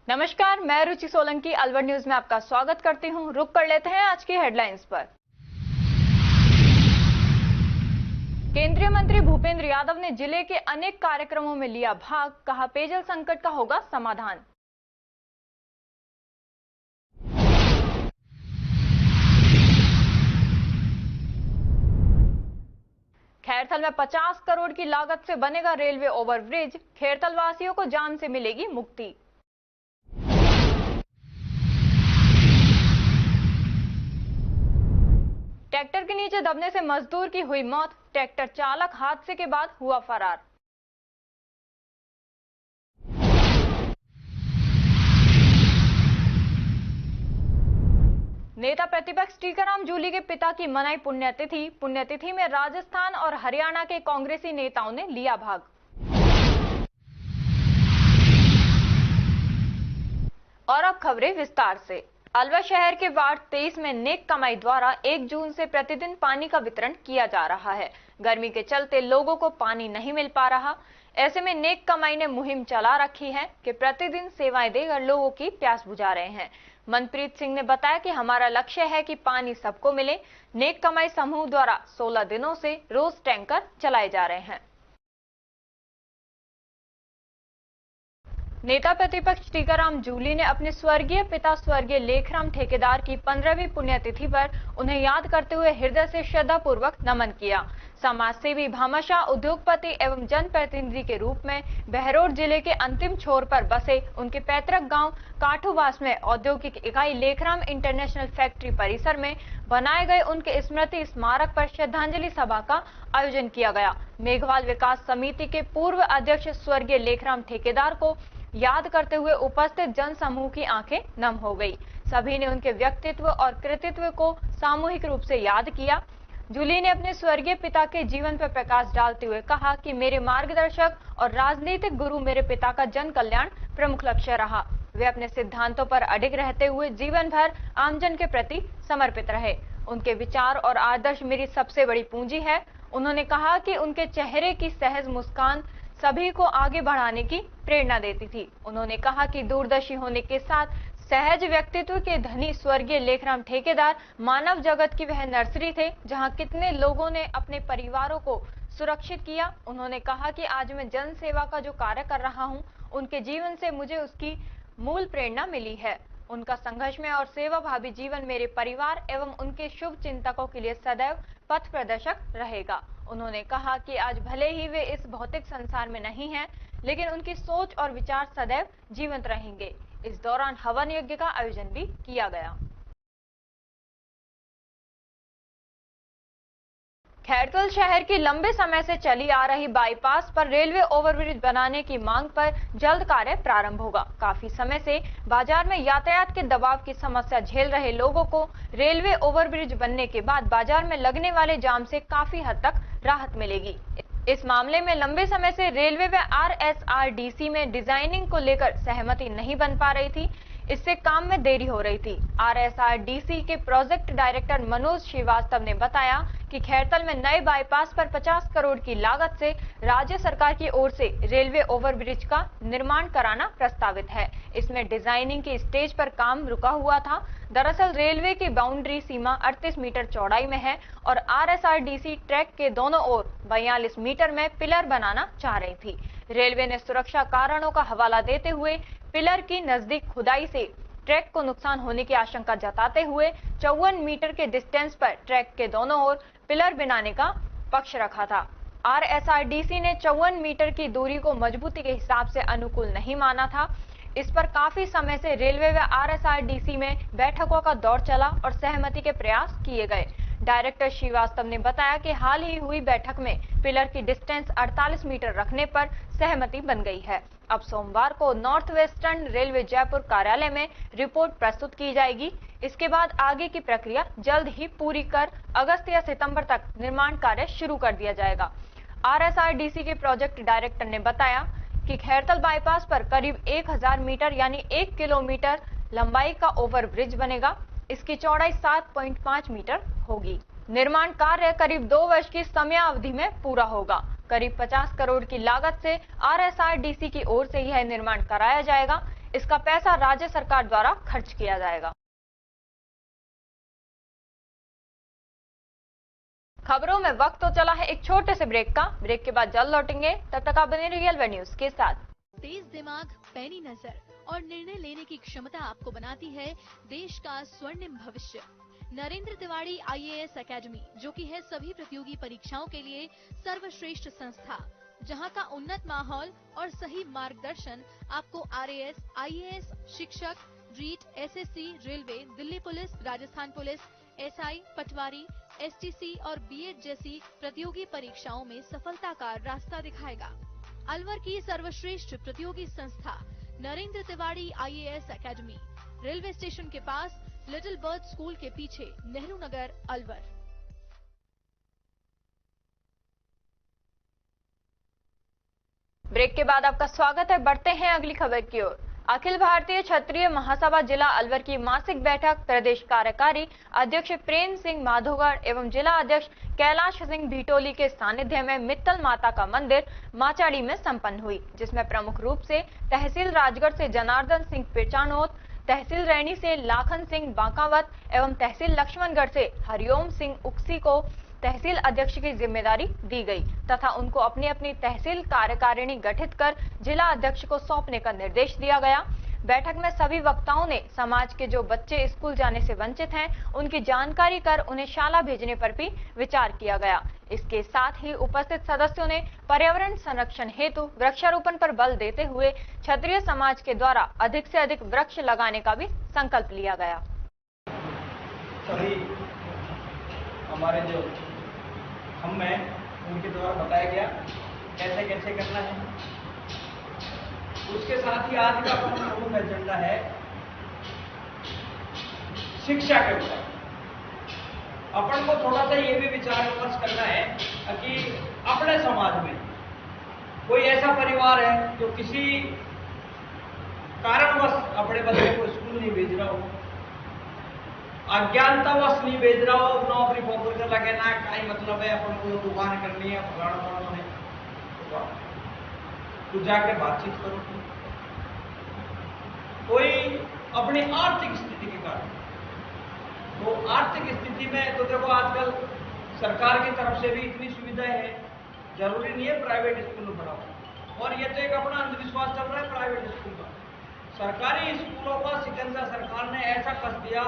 नमस्कार, मैं रुचि सोलंकी अलवर न्यूज में आपका स्वागत करती हूं। रुक कर लेते हैं आज की हेडलाइंस पर। केंद्रीय मंत्री भूपेंद्र यादव ने जिले के अनेक कार्यक्रमों में लिया भाग, कहा पेयजल संकट का होगा समाधान। खैरथल में 50 करोड़ की लागत से बनेगा रेलवे ओवरब्रिज, खैरथल वासियों को जाम से मिलेगी मुक्ति। ट्रैक्टर के नीचे दबने से मजदूर की हुई मौत, ट्रैक्टर चालक हादसे के बाद हुआ फरार। नेता प्रतिपक्ष टीकाराम जूली के पिता की मनाई पुण्यतिथि में राजस्थान और हरियाणा के कांग्रेसी नेताओं ने लिया भाग। और अब खबरें विस्तार से। अलवर शहर के वार्ड 23 में नेक कमाई द्वारा 1 जून से प्रतिदिन पानी का वितरण किया जा रहा है। गर्मी के चलते लोगों को पानी नहीं मिल पा रहा। ऐसे में नेक कमाई ने मुहिम चला रखी है कि प्रतिदिन सेवाएं देकर लोगों की प्यास बुझा रहे हैं। मनप्रीत सिंह ने बताया कि हमारा लक्ष्य है कि पानी सबको मिले। नेक कमाई समूह द्वारा 16 दिनों से रोज टैंकर चलाए जा रहे हैं। नेता प्रतिपक्ष टीकाराम जूली ने अपने स्वर्गीय पिता स्वर्गीय लेखराम ठेकेदार की 15वीं पुण्यतिथि पर उन्हें याद करते हुए हृदय से श्रद्धापूर्वक नमन किया। समाजसेवी, भामाशाह, उद्योगपति एवं जनप्रतिनिधि के रूप में बहरोड जिले के अंतिम छोर पर बसे उनके पैतृक गांव काठूवास में औद्योगिक इकाई लेखराम इंटरनेशनल फैक्ट्री परिसर में बनाए गए उनके स्मृति स्मारक पर श्रद्धांजलि सभा का आयोजन किया गया। मेघवाल विकास समिति के पूर्व अध्यक्ष स्वर्गीय लेखराम ठेकेदार को याद करते हुए उपस्थित जन समूह की आंखें नम हो गई। सभी ने उनके व्यक्तित्व और कृतित्व को सामूहिक रूप से याद किया। जूली ने अपने स्वर्गीय पिता के जीवन पर प्रकाश डालते हुए कहा कि मेरे मार्गदर्शक और राजनीतिक गुरु मेरे पिता का जन कल्याण प्रमुख लक्ष्य रहा। वे अपने सिद्धांतों पर अडिग रहते हुए जीवन भर आमजन के प्रति समर्पित रहे। उनके विचार और आदर्श मेरी सबसे बड़ी पूंजी है। उन्होंने कहा कि उनके चेहरे की सहज मुस्कान सभी को आगे बढ़ाने की प्रेरणा देती थी। उन्होंने कहा कि दूरदर्शी होने के साथ सहज व्यक्तित्व के धनी स्वर्गीय लेखराम ठेकेदार मानव जगत की वह नर्सरी थे जहां कितने लोगों ने अपने परिवारों को सुरक्षित किया। उन्होंने कहा कि आज मैं जन सेवा का जो कार्य कर रहा हूं, उनके जीवन से मुझे उसकी मूल प्रेरणा मिली है। उनका संघर्षमय और सेवा भावी जीवन मेरे परिवार एवं उनके शुभ चिंतकों के लिए सदैव पथ प्रदर्शक रहेगा। उन्होंने कहा कि आज भले ही वे इस भौतिक संसार में नहीं हैं, लेकिन उनकी सोच और विचार सदैव जीवंत रहेंगे। इस दौरान हवन यज्ञ का आयोजन भी किया गया। खैरथल शहर की लंबे समय से चली आ रही बाईपास पर रेलवे ओवरब्रिज बनाने की मांग पर जल्द कार्य प्रारंभ होगा। काफी समय से बाजार में यातायात के दबाव की समस्या झेल रहे लोगों को रेलवे ओवरब्रिज बनने के बाद बाजार में लगने वाले जाम से काफी हद तक राहत मिलेगी। इस मामले में लंबे समय से रेलवे व RSRDC में डिजाइनिंग को लेकर सहमति नहीं बन पा रही थी। इससे काम में देरी हो रही थी। RSRDC के प्रोजेक्ट डायरेक्टर मनोज श्रीवास्तव ने बताया कि खैरथल में नए बाईपास पर 50 करोड़ की लागत से राज्य सरकार की ओर से रेलवे ओवरब्रिज का निर्माण कराना प्रस्तावित है। इसमें डिजाइनिंग की स्टेज पर काम रुका हुआ था। दरअसल रेलवे की बाउंड्री सीमा 38 मीटर चौड़ाई में है और RSRDC ट्रैक के दोनों ओर 42 मीटर में पिलर बनाना चाह रही थी। रेलवे ने सुरक्षा कारणों का हवाला देते हुए पिलर की नजदीक खुदाई से ट्रैक को नुकसान होने की आशंका जताते हुए 54 मीटर के डिस्टेंस पर ट्रैक के दोनों ओर पिलर बनाने का पक्ष रखा था। RSRDC ने 54 मीटर की दूरी को मजबूती के हिसाब से अनुकूल नहीं माना था। इस पर काफी समय से रेलवे व RSRDC में बैठकों का दौर चला और सहमति के प्रयास किए गए। डायरेक्टर श्रीवास्तव ने बताया कि हाल ही हुई बैठक में पिलर की डिस्टेंस 48 मीटर रखने पर सहमति बन गई है। अब सोमवार को नॉर्थ वेस्टर्न रेलवे जयपुर कार्यालय में रिपोर्ट प्रस्तुत की जाएगी। इसके बाद आगे की प्रक्रिया जल्द ही पूरी कर अगस्त या सितंबर तक निर्माण कार्य शुरू कर दिया जाएगा। RSRDC के प्रोजेक्ट डायरेक्टर ने बताया कि खैरथल बाईपास पर करीब 1000 मीटर यानी 1 किलोमीटर लंबाई का ओवरब्रिज बनेगा। इसकी चौड़ाई 7.5 मीटर होगी। निर्माण कार्य करीब 2 वर्ष की समयावधि में पूरा होगा। करीब 50 करोड़ की लागत से RSRDC की ओर से यह निर्माण कराया जाएगा। इसका पैसा राज्य सरकार द्वारा खर्च किया जाएगा। खबरों में वक्त तो चला है एक छोटे से ब्रेक का। ब्रेक के बाद जल्द लौटेंगे, तब तक आप बने रहिए एलवी न्यूज के साथ। तेज दिमाग, पैनी नजर और निर्णय लेने की क्षमता आपको बनाती है देश का स्वर्णिम भविष्य। नरेंद्र तिवारी IAS एकेडमी, जो कि है सभी प्रतियोगी परीक्षाओं के लिए सर्वश्रेष्ठ संस्था, जहां का उन्नत माहौल और सही मार्गदर्शन आपको RAS, IAS, शिक्षक, REET, SSC, railway, Delhi police, Rajasthan police, SI, patwari, STC और BEd जैसी प्रतियोगी परीक्षाओं में सफलता का रास्ता दिखाएगा। अलवर की सर्वश्रेष्ठ प्रतियोगी संस्था Narendra Tiwari IAS academy, railway station के पास, लिटिल बर्ड स्कूल के पीछे, नेहरू नगर, अलवर। ब्रेक के बाद आपका स्वागत है। बढ़ते हैं अगली खबर की ओर। अखिल भारतीय क्षत्रिय महासभा जिला अलवर की मासिक बैठक प्रदेश कार्यकारी अध्यक्ष प्रेम सिंह माधोगढ़ एवं जिला अध्यक्ष कैलाश सिंह भीटोली के सानिध्य में मित्तल माता का मंदिर माचाड़ी में संपन्न हुई, जिसमें प्रमुख रूप से तहसील राजगढ़ से जनार्दन सिंह पिचानोत, तहसील रैनी से लाखन सिंह बांकावत एवं तहसील लक्ष्मणगढ़ से हरिओम सिंह उक्सी को तहसील अध्यक्ष की जिम्मेदारी दी गई तथा उनको अपनी अपनी तहसील कार्यकारिणी गठित कर जिला अध्यक्ष को सौंपने का निर्देश दिया गया। बैठक में सभी वक्ताओं ने समाज के जो बच्चे स्कूल जाने से वंचित हैं, उनकी जानकारी कर उन्हें शाला भेजने पर भी विचार किया गया। इसके साथ ही उपस्थित सदस्यों ने पर्यावरण संरक्षण हेतु वृक्षारोपण पर बल देते हुए क्षत्रिय समाज के द्वारा अधिक से अधिक वृक्ष लगाने का भी संकल्प लिया गया। हमारे जो हम हैं उनके द्वारा बताया गया कैसे कैसे करना है। उसके साथ ही आज का प्रमुख एजेंडा है शिक्षा के ऊपर। अपन को थोड़ा सा ये भी विचार विमर्श करना है कि अपने समाज में कोई ऐसा परिवार है जो किसी कारणवश अपने बच्चे को स्कूल नहीं भेज रहा हो, अज्ञानतावश नहीं भेज रहा हो, नौकरी फोकरी कर लगे ना, कहीं मतलब है अपन को दुकान करनी है, फलाना है, तो जाकर बातचीत करो। कोई अपनी आर्थिक स्थिति के कारण, तो आर्थिक स्थिति में तो देखो आजकल सरकार की तरफ से भी इतनी सुविधाएं हैं, जरूरी नहीं है प्राइवेट स्कूल में पढ़ाओ। और ये तो एक अपना अंधविश्वास चल रहा है प्राइवेट स्कूल का। सरकारी स्कूलों का सिकंजा सरकार ने ऐसा कस दिया,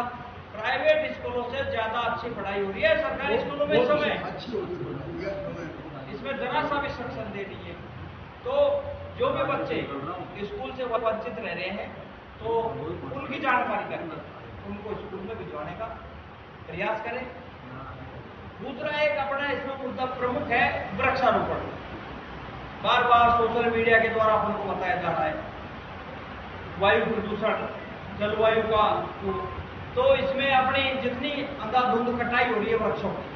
प्राइवेट स्कूलों से ज्यादा अच्छी पढ़ाई हो रही है सरकारी स्कूलों में। समय इसमें जरा सा भी संरक्षण दे दी है। तो जो भी बच्चे स्कूल से वंचित रह रहे हैं तो उनकी जानकारी करके उनको स्कूल में भिजवाने का प्रयास करें। दूसरा एक अपना इसमें मुद्दा प्रमुख है वृक्षारोपण। बार बार सोशल मीडिया के द्वारा अपन को बताया जा रहा है वायु प्रदूषण, जलवायु का, तो इसमें अपनी जितनी अंधाधुंध कटाई हो रही है वृक्षों की,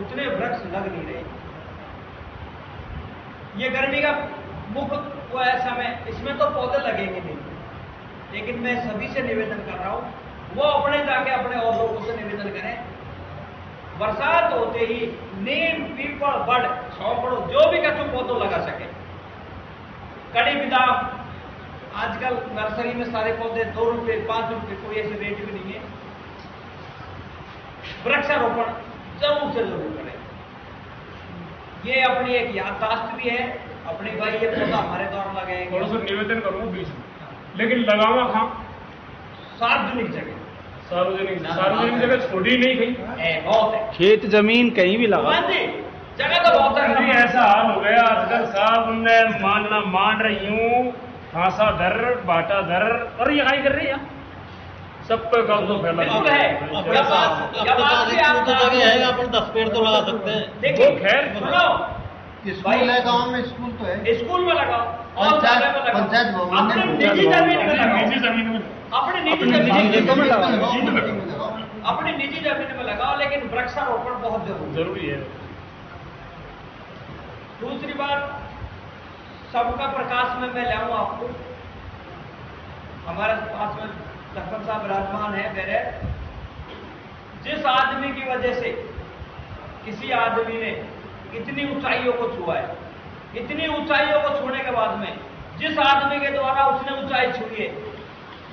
उतने वृक्ष लग नहीं रहे। ये गर्मी का मुख्य वो है समय, इसमें तो पौधे लगेंगे नहीं, लेकिन मैं सभी से निवेदन कर रहा हूं वो अपने जाके अपने और लोगों से निवेदन करें, बरसात होते ही नीम, पीपल, बड़, सौंपड़, जो भी कचू पौधों लगा सके। कड़ी बादाम आजकल नर्सरी में सारे पौधे 2 रुपए 5 रुपए, कोई ऐसे रेट भी नहीं है। वृक्षारोपण जरूर से जरूर करें। ये अपनी एक याददाश्त भी है अपनी, भाई ये पौधा हमारे द्वारा लगाएंगे। थोड़ा सा निवेदन करूंगा बीच में, लेकिन लगावा कहाँ? सार्वजनिक जगह। सार्वजनिक जगह छोड़ी नहीं कहीं, बहुत है। खेत जमीन कहीं भी लगा, जगह तो बहुत है। ऐसा हाल हो गया आजकल साहब, उनने मान रही हूँ फांसा धर, बाटा धर, और ये कर रही है सब पे कर दो फैला है। जगह है, अपन 10 पेड़ तो लगा सकते हैं। देखिए खैर सुनो, स्कूल है गांव में, स्कूल तो है, स्कूल में लगाओ, पंचायत भवन में, अपनी निजी जमीन में लगाओ, निजी जमीन में, अपनी निजी जमीन में, अपनी निजी जमीन में लगाओ, लेकिन वृक्षारोपण बहुत जरूरी है। दूसरी बात, सबका प्रकाश में मैं लाऊं आपको, हमारे पास में सरपंच साहब विराजमान है मेरे, जिस आदमी की वजह से किसी आदमी ने इतनी ऊंचाइयों को छुआ है, इतनी ऊंचाइयों को छूने के बाद में जिस आदमी के द्वारा उसने ऊंचाई छुई है,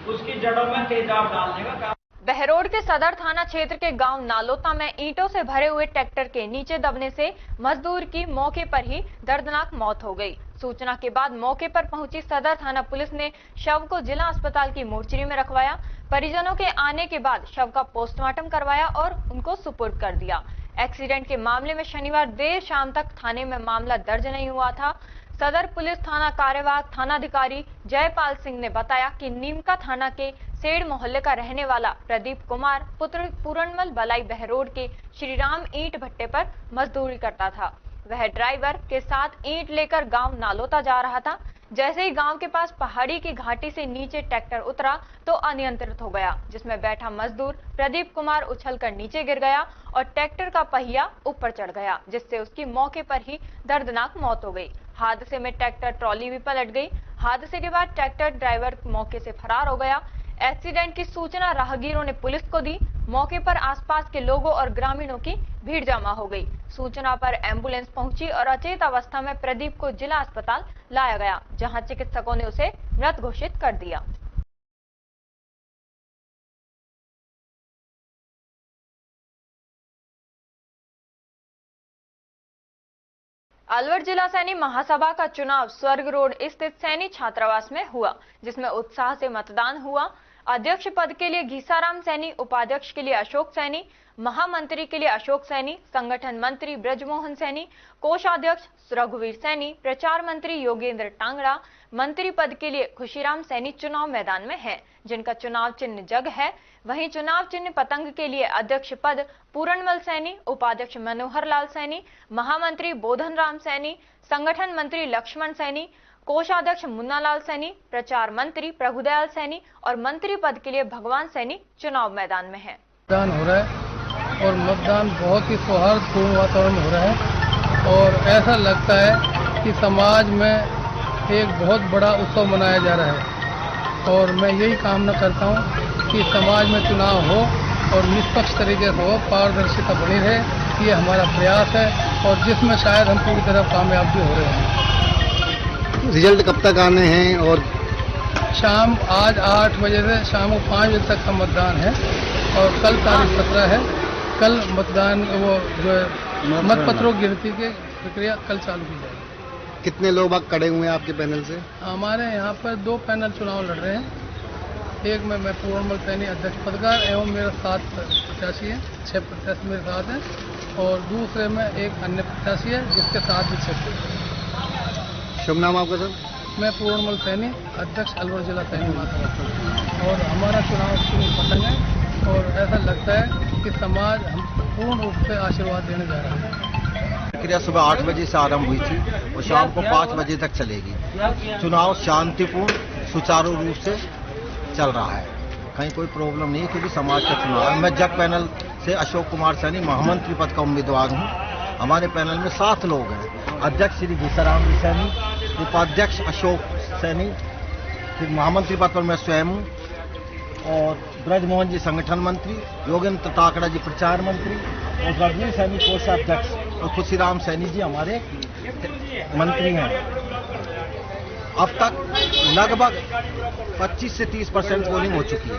उसकी जड़ों में तेजाब डालने का काम। बहरोड के सदर थाना क्षेत्र के गांव नालोता में ईंटों से भरे हुए ट्रैक्टर के नीचे दबने से मजदूर की मौके पर ही दर्दनाक मौत हो गई। सूचना के बाद मौके पर पहुंची सदर थाना पुलिस ने शव को जिला अस्पताल की मोर्चरी में रखवाया। परिजनों के आने के बाद शव का पोस्टमार्टम करवाया और उनको सुपुर्द कर दिया। एक्सीडेंट के मामले में शनिवार देर शाम तक थाने में मामला दर्ज नहीं हुआ था। सदर पुलिस थाना कार्यवाहक थानाधिकारी जयपाल सिंह ने बताया कि नीमका थाना के सेड़ मोहल्ले का रहने वाला प्रदीप कुमार पुत्र पूरनमल बलाई बहरोड के श्रीराम ईंट भट्टे पर मजदूरी करता था। वह ड्राइवर के साथ ईंट लेकर गांव नालोता जा रहा था। जैसे ही गांव के पास पहाड़ी की घाटी से नीचे ट्रैक्टर उतरा तो अनियंत्रित हो गया, जिसमें बैठा मजदूर प्रदीप कुमार उछलकर नीचे गिर गया और ट्रैक्टर का पहिया ऊपर चढ़ गया, जिससे उसकी मौके पर ही दर्दनाक मौत हो गई। हादसे में ट्रैक्टर ट्रॉली भी पलट गई। हादसे के बाद ट्रैक्टर ड्राइवर मौके से फरार हो गया। एक्सीडेंट की सूचना राहगीरों ने पुलिस को दी। मौके पर आसपास के लोगों और ग्रामीणों की भीड़ जमा हो गई। सूचना पर एम्बुलेंस पहुंची और अचेत अवस्था में प्रदीप को जिला अस्पताल लाया गया, जहां चिकित्सकों ने उसे मृत घोषित कर दिया। अलवर जिला सैनी महासभा का चुनाव स्वर्ग रोड स्थित सैनी छात्रावास में हुआ, जिसमें उत्साह से मतदान हुआ। अध्यक्ष पद के लिए घीसाराम सैनी, उपाध्यक्ष के लिए अशोक सैनी, महामंत्री के लिए अशोक सैनी, संगठन मंत्री ब्रजमोहन सैनी, कोषाध्यक्ष रघुवीर सैनी, प्रचार मंत्री योगेंद्र टांगड़ा, मंत्री पद के लिए खुशीराम सैनी चुनाव मैदान में हैं, जिनका चुनाव चिन्ह जग है। वहीं चुनाव चिन्ह पतंग के लिए अध्यक्ष पद पूरनमल सैनी, उपाध्यक्ष मनोहर लाल सैनी, महामंत्री बोधन राम सैनी, संगठन मंत्री लक्ष्मण सैनी, कोषाध्यक्ष मुन्नालाल सैनी, प्रचार मंत्री प्रभुदयाल सैनी और मंत्री पद के लिए भगवान सैनी चुनाव मैदान में है। मतदान हो रहा है और मतदान बहुत ही सौहार्दपूर्ण वातावरण में हो रहा है और ऐसा लगता है कि समाज में एक बहुत बड़ा उत्सव मनाया जा रहा है और मैं यही कामना करता हूँ कि समाज में चुनाव हो और निष्पक्ष तरीके से हो, पारदर्शिता बनी रहे। ये हमारा प्रयास है और जिसमें शायद हम पूरी तरह कामयाब भी हो रहे हैं। रिजल्ट कब तक आने हैं? और शाम आज 8 बजे से शाम को 5 बजे तक का मतदान है और कल तारीख 17 है। कल मतदान वो जो है मतपत्रों की गिनती की प्रक्रिया कल चालू की जाएगी। कितने लोग अब खड़े हुए हैं आपके पैनल से? हमारे यहाँ पर 2 पैनल चुनाव लड़ रहे हैं। एक में मैं पूर्णमल सैनी अध्यक्ष पदकार एवं मेरा 7 प्रत्याशी है, 6 प्रत्याशी मेरे साथ हैं और दूसरे में एक अन्य प्रत्याशी है जिसके साथ भी 6। शुभ नाम आपका सर? मैं पूर्णमल सैनी अध्यक्ष अलवर जिला सैनी महासभा और हमारा चुनाव चिन्ह पतंग है और ऐसा लगता है कि समाज हम पूर्ण रूप से आशीर्वाद देने जा रहा है। प्रक्रिया सुबह 8 बजे से आरंभ हुई थी और शाम को 5 बजे तक चलेगी। चुनाव शांतिपूर्ण सुचारू रूप से चल रहा है, कहीं कोई प्रॉब्लम नहीं है क्योंकि समाज का चुनाव है। मैं जग पैनल से अशोक कुमार सैनी महामंत्री पद का उम्मीदवार हूँ। हमारे पैनल में 7 लोग हैं। अध्यक्ष श्री घीसाराम सैनी, उपाध्यक्ष अशोक सैनी, फिर महामंत्री पद पर मैं स्वयं हूँ और ब्रजमोहन जी संगठन मंत्री, योगेंद्र टाकड़ा जी प्रचार मंत्री और रघुवीर सैनी कोषाध्यक्ष और खुशीराम सैनी जी हमारे मंत्री हैं। अब तक लगभग 25 से 30% पोलिंग हो चुकी है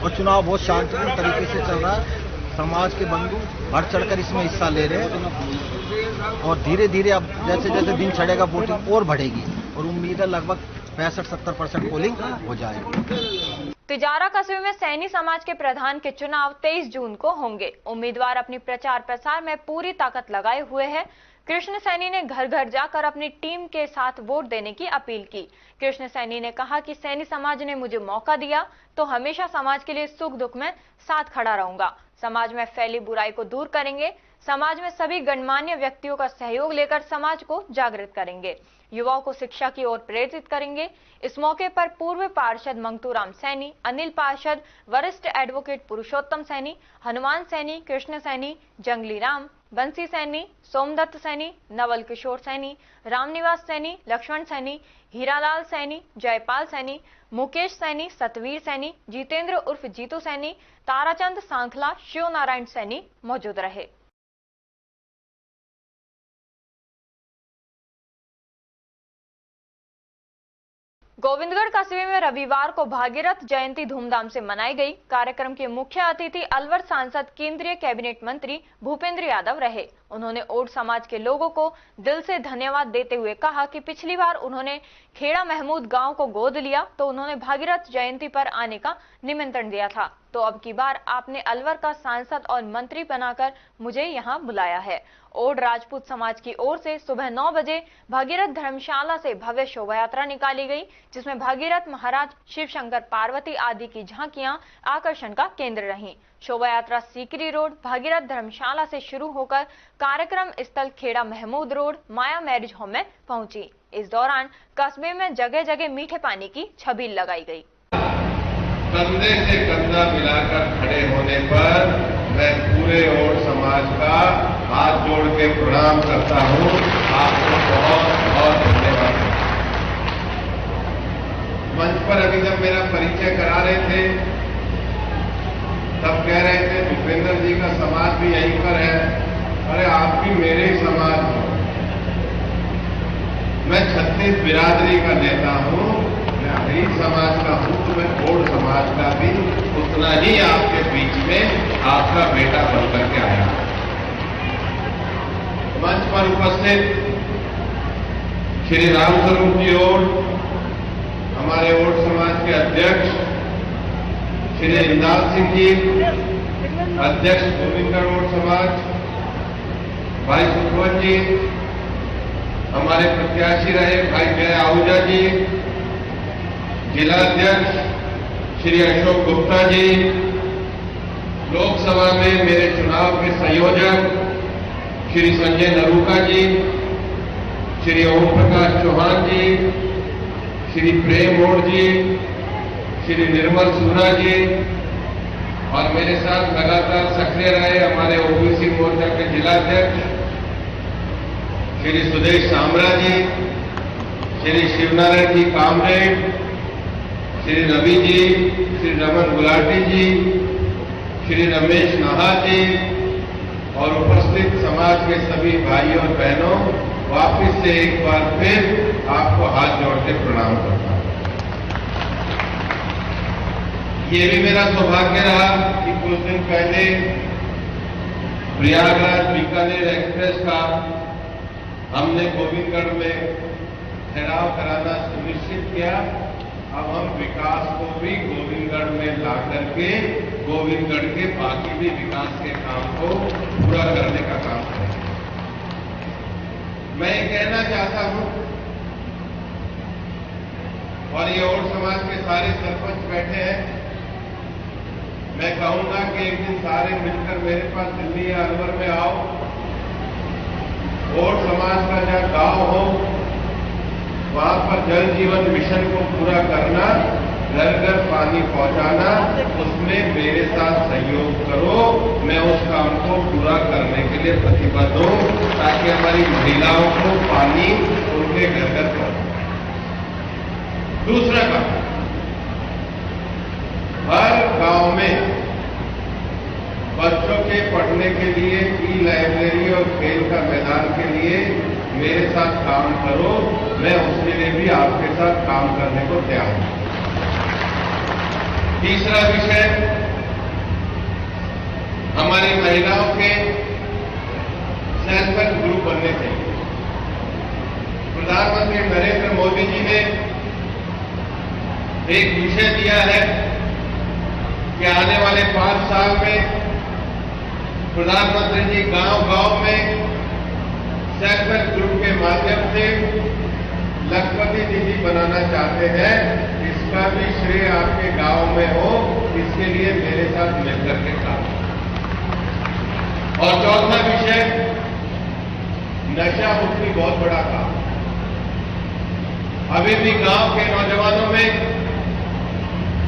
और चुनाव बहुत शांतिपूर्ण तरीके से चल रहा है। समाज के बंधु बढ़ चढ़कर इसमें हिस्सा ले रहे हैं और धीरे धीरे अब जैसे जैसे दिन चढ़ेगा वोटिंग और बढ़ेगी और उम्मीद है लगभग 65-70% पोलिंग हो जाएगी। तिजारा कस्बे में सैनी समाज के प्रधान के चुनाव 23 जून को होंगे। उम्मीदवार अपनी प्रचार प्रसार में पूरी ताकत लगाए हुए हैं। कृष्ण सैनी ने घर घर जाकर अपनी टीम के साथ वोट देने की अपील की। कृष्ण सैनी ने कहा कि सैनी समाज ने मुझे मौका दिया तो हमेशा समाज के लिए सुख दुख में साथ खड़ा रहूंगा। समाज में फैली बुराई को दूर करेंगे। समाज में सभी गणमान्य व्यक्तियों का सहयोग लेकर समाज को जागृत करेंगे। युवाओं को शिक्षा की ओर प्रेरित करेंगे। इस मौके पर पूर्व पार्षद मंगतूराम सैनी, अनिल पार्षद, वरिष्ठ एडवोकेट पुरुषोत्तम सैनी, हनुमान सैनी, कृष्ण सैनी, जंगली राम, बंसी सैनी, सोमदत्त सैनी, नवल किशोर सैनी, रामनिवास सैनी, लक्ष्मण सैनी, हीरालाल सैनी, जयपाल सैनी, मुकेश सैनी, सतवीर सैनी, जितेंद्र उर्फ जीतू सैनी, ताराचंद सांखला, शिव नारायण सैनी मौजूद रहे। गोविंदगढ़ कस्बे में रविवार को भागीरथ जयंती धूमधाम से मनाई गई। कार्यक्रम के मुख्य अतिथि अलवर सांसद केंद्रीय कैबिनेट मंत्री भूपेंद्र यादव रहे। उन्होंने ओड समाज के लोगों को दिल से धन्यवाद देते हुए कहा कि पिछली बार उन्होंने खेड़ा महमूद गांव को गोद लिया तो उन्होंने भागीरथ जयंती पर आने का निमंत्रण दिया था, तो अब की बार आपने अलवर का सांसद और मंत्री बनाकर मुझे यहां बुलाया है। ओड राजपूत समाज की ओर से सुबह 9 बजे भागीरथ धर्मशाला से भव्य शोभा यात्रा निकाली गई, जिसमें भागीरथ महाराज, शिव शंकर पार्वती आदि की झांकियां आकर्षण का केंद्र रहीं। शोभा यात्रा सीकरी रोड भागीरथ धर्मशाला से शुरू होकर कार्यक्रम स्थल खेड़ा महमूद रोड माया मैरिज होम में पहुंची। इस दौरान कस्बे में जगह जगह मीठे पानी की छबील लगाई गई। कंधे से कंधा मिलाकर खड़े होने पर मैं पूरे ओड समाज का हाथ जोड़ के प्रणाम करता हूं। आपको बहुत बहुत धन्यवाद। मंच पर अभी जब मेरा परिचय करा रहे थे तब कह रहे थे भूपेंद्र जी का समाज भी यहीं पर है। अरे आप भी मेरे ही समाज हो। मैं 36 बिरादरी का नेता हूं, मैं हरीफ समाज का हूं, तो मैं ओड समाज का भी उतना ही आपके बीच में आपका बेटा बनकर के आया। मंच पर उपस्थित श्री रामस्वरूप जी ओड, हमारे ओड समाज के अध्यक्ष श्री इंदाल सिंह जी, अध्यक्ष गोविंदगढ़ ओड समाज, भाई सुखवंत जी, हमारे प्रत्याशी रहे भाई जय आहूजा जी, जिला अध्यक्ष श्री अशोक गुप्ता जी, लोकसभा में मेरे चुनाव के संयोजक श्री संजय नरूका जी, श्री ओम प्रकाश चौहान जी, श्री प्रेम ओड जी, श्री निर्मल सूना जी, और मेरे साथ लगातार सक्रिय रहे हमारे ओबीसी मोर्चा के जिलाध्यक्ष श्री सुदेश सामरा जी, श्री शिवनारायण जी कामरेड, श्री रवि जी, श्री रमन गुलाटी जी, श्री रमेश नाहा जी और उपस्थित समाज के सभी भाइयों और बहनों, वापिस से एक बार फिर आपको हाथ जोड़ के प्रणाम करता हूं। ये भी मेरा सौभाग्य रहा कि कुछ दिन पहले प्रयागराज बीकानेर एक्सप्रेस का हमने गोविंदगढ़ में ठहराव कराना सुनिश्चित किया। अब हम विकास को भी गोविंदगढ़ में ला करके गोविंदगढ़ के बाकी भी विकास के काम को पूरा करने का काम करेंगे। मैं ये कहना चाहता हूं, और ये ओड समाज के सारे सरपंच बैठे हैं, मैं कहूंगा कि एक दिन सारे मिलकर मेरे पास दिल्ली या अलवर में आओ। ओड समाज का जहां गांव हो वहां पर जल जीवन मिशन को पूरा करना, घर घर पानी पहुंचाना, उसमें मेरे साथ सहयोग करो। मैं उस काम को पूरा करने के लिए प्रतिबद्ध हूं ताकि हमारी महिलाओं को पानी उनके घर घर पहुंचे। दूसरा काम, हर गांव में बच्चों के पढ़ने के लिए ई लाइब्रेरी और खेल का मैदान के लिए मेरे साथ काम करो। मैं उसके लिए भी आपके साथ काम करने को तैयार हूं। तीसरा विषय, हमारी महिलाओं के सेल्फ हेल्प ग्रुप बनने चाहिए। प्रधानमंत्री नरेंद्र मोदी जी ने एक विषय दिया है कि आने वाले 5 साल में प्रधानमंत्री जी गांव-गांव में सेल्फ हेल्प ग्रुप के माध्यम से लखपति दीदी बनाना चाहते हैं। इसका भी श्रेय आपके गांव में हो, इसके लिए मेरे साथ मिलकर के काम। और चौथा विषय, नशा मुक्ति बहुत बड़ा काम। अभी भी गांव के नौजवानों में